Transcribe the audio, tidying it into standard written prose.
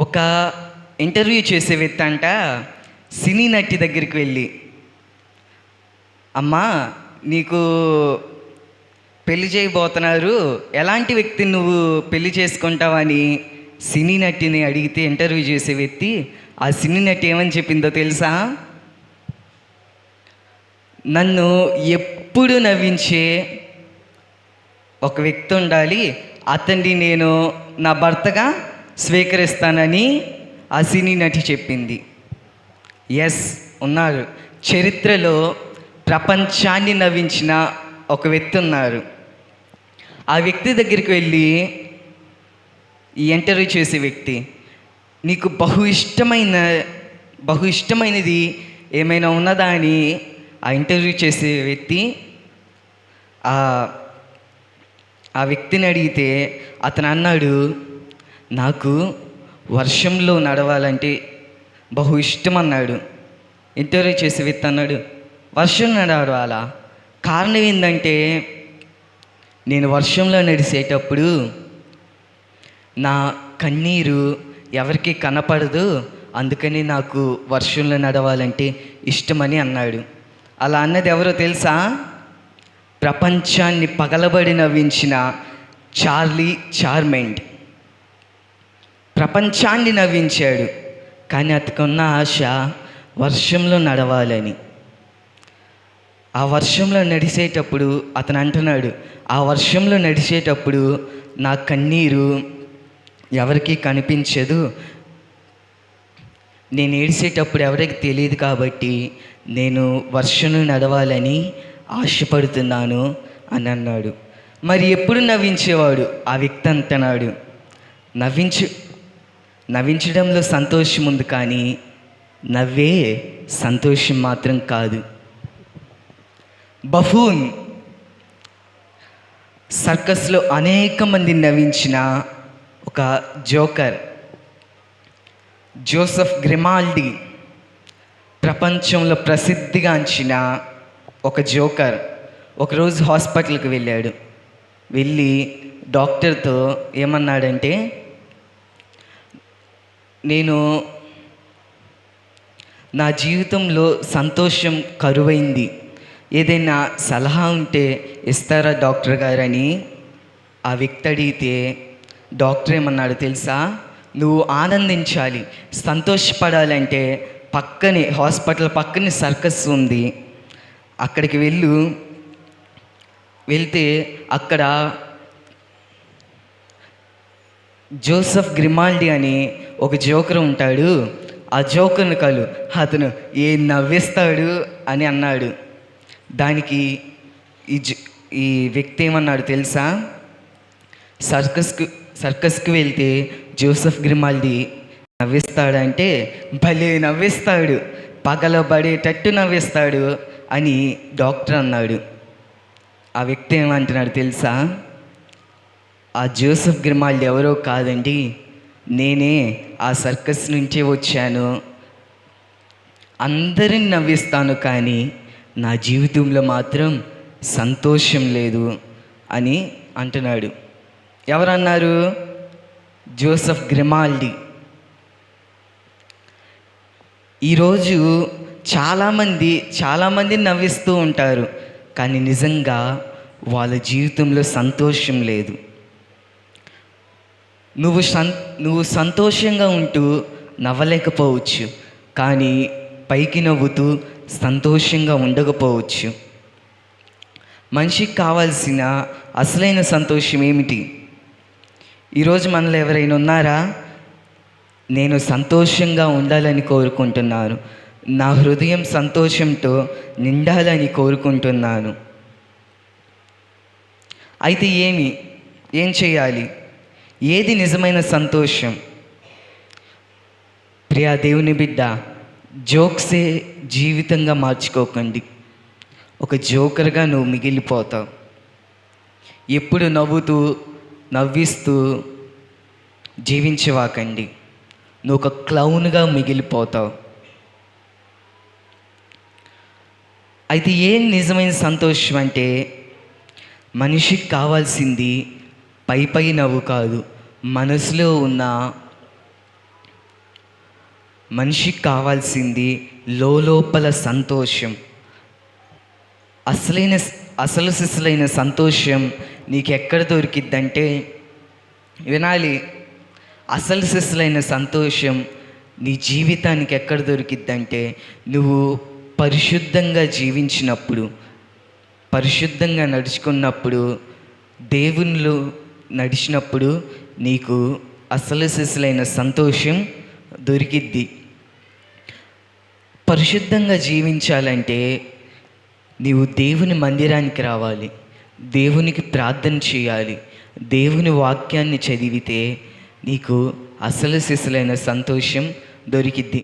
ఒక ఇంటర్వ్యూ చేసే వ్యక్తి అంట సినీ నటి దగ్గరికి వెళ్ళి, అమ్మా నీకు పెళ్లి చేయబోతున్నారు, ఎలాంటి వ్యక్తిని నువ్వు పెళ్లి చేసుకుంటావని సినీ నటిని అడిగితే ఇంటర్వ్యూ చేసే వ్యక్తి ఆ సినీ నటి ఏమని చెప్పిందో తెలుసా? నన్ను ఎప్పుడు నవ్వించే ఒక వ్యక్తి ఉండాలి, అతన్ని నేను నా భర్తగా స్వీకరిస్తానని ఆ సినీ నటి చెప్పింది. ఎస్, ఉన్నారు. చరిత్రలో ప్రపంచాన్ని నవ్వించిన ఒక వ్యక్తి ఉన్నారు. ఆ వ్యక్తి దగ్గరికి వెళ్ళి ఈ ఇంటర్వ్యూ చేసే వ్యక్తి, నీకు బహు ఇష్టమైనది ఏమైనా ఉన్నదా అని ఆ ఇంటర్వ్యూ చేసే వ్యక్తి ఆ వ్యక్తిని అడిగితే అతను అన్నాడు, నాకు వర్షంలో నడవాలంటే బహు ఇష్టం అన్నాడు. ఇంటర్వ్యూ చేసే వ్యక్తి అన్నాడు, వర్షం నడవాలా? కారణం ఏంటంటే నేను వర్షంలో నడిచేటప్పుడు నా కన్నీరు ఎవరికి కనపడదు, అందుకని నాకు వర్షంలో నడవాలంటే ఇష్టమని అన్నాడు. అలా అన్నది ఎవరో తెలుసా? ప్రపంచాన్ని పగలబడి నవ్వించిన చార్లీ చార్మెంట్. ప్రపంచాన్ని నవ్వించాడు, కానీ అతనుకున్న ఆశ వర్షంలో నడవాలని. ఆ వర్షంలో నడిచేటప్పుడు అతను అంటున్నాడు, ఆ వర్షంలో నడిచేటప్పుడు నా కన్నీరు ఎవరికి కనిపించదు, నేను ఏడిసేటప్పుడు ఎవరికి తెలియదు, కాబట్టి నేను వర్షంలో నడవాలని ఆశపడుతున్నాను అని అన్నాడు. మరి ఎప్పుడు నవ్వించేవాడు ఆ వ్యక్తి అంటున్నాడు, నవ్వించడంలో సంతోషం ఉంది, కానీ నవ్వే సంతోషం మాత్రం కాదు. బఫూన్ సర్కస్లో అనేక మందిని నవ్వించిన ఒక జోకర్ జోసెఫ్ గ్రిమాల్డి, ప్రపంచంలో ప్రసిద్ధిగాంచిన ఒక జోకర్ ఒకరోజు హాస్పిటల్కి వెళ్ళి డాక్టర్తో ఏమన్నాడంటే, నేను నా జీవితంలో సంతోషం కరువైంది, ఏదైనా సలహా ఉంటే ఇస్తారా డాక్టర్ గారు అని ఆ వ్యక్తి అడిగితే డాక్టర్ ఏమన్నాడు తెలుసా? నువ్వు ఆనందించాలి, సంతోషపడాలంటే హాస్పిటల్ పక్కనే సర్కస్ ఉంది, అక్కడికి వెళ్తే అక్కడ జోసెఫ్ గ్రిమాల్డి అని ఒక జోకర్ ఉంటాడు, ఆ జోకర్ని కలు, అతను ఏం నవ్విస్తాడు అని అన్నాడు. దానికి ఈ వ్యక్తి ఏమన్నాడు తెలుసా? సర్కస్కి వెళ్తే జోసెఫ్ గ్రిమాల్డి నవ్విస్తాడంటే భలే నవ్విస్తాడు, పగలబడేటట్టు నవ్విస్తాడు అని డాక్టర్ అన్నాడు. ఆ వ్యక్తి ఏమంటున్నాడు తెలుసా? ఆ జోసెఫ్ గ్రిమాల్డి ఎవరో కాదండి, నేనే ఆ సర్కస్ నుంచే వచ్చాను, అందరిని నవ్విస్తాను, కానీ నా జీవితంలో మాత్రం సంతోషం లేదు అని అంటున్నాడు. ఎవరన్నారు? Joseph Grimaldi. ఈరోజు చాలామంది నవ్విస్తూ ఉంటారు, కానీ నిజంగా వాళ్ళ జీవితంలో సంతోషం లేదు. నువ్వు సంతోషంగా ఉంటూ నవ్వలేకపోవచ్చు, కానీ పైకి నవ్వుతూ సంతోషంగా ఉండకపోవచ్చు. మనిషికి కావాల్సిన అసలైన సంతోషం ఏమిటి? ఈరోజు మనలో ఎవరైనా ఉన్నారా? నేను సంతోషంగా ఉండాలని కోరుకుంటున్నాను, నా హృదయం సంతోషంతో నిండాలని కోరుకుంటున్నాను. అయితే ఏం చేయాలి? ఏది నిజమైన సంతోషం? ప్రియా దేవుని బిడ్డ, జోక్సే జీవితంగా మార్చుకోకండి. ఒక జోకర్గా నువ్వు మిగిలిపోతావు. ఎప్పుడు నవ్విస్తూ జీవించవాకండి, నువ్వు ఒక క్లౌన్గా మిగిలిపోతావు. అయితే ఏం నిజమైన సంతోషం అంటే, మనిషికి కావాల్సింది పై నవ్వు కాదు, మనసులో ఉన్న మనిషికి కావాల్సింది లోపల సంతోషం. అసలు సిసలైన సంతోషం నీకు ఎక్కడ దొరికిద్దంటే, వినాలి, అసలు సిసలైన సంతోషం నీ జీవితానికి ఎక్కడ దొరికిద్దంటే, నువ్వు పరిశుద్ధంగా జీవించినప్పుడు, పరిశుద్ధంగా నడుచుకున్నప్పుడు, దేవునిలో నడిచినప్పుడు నీకు అసలు సిసలైన సంతోషం దొరికిద్ది. పరిశుద్ధంగా జీవించాలంటే నీవు దేవుని మందిరానికి రావాలి, దేవునికి ప్రార్థన చేయాలి, దేవుని వాక్యాన్ని చదివితే నీకు అసలు సిసలైన సంతోషం దొరికిద్ది.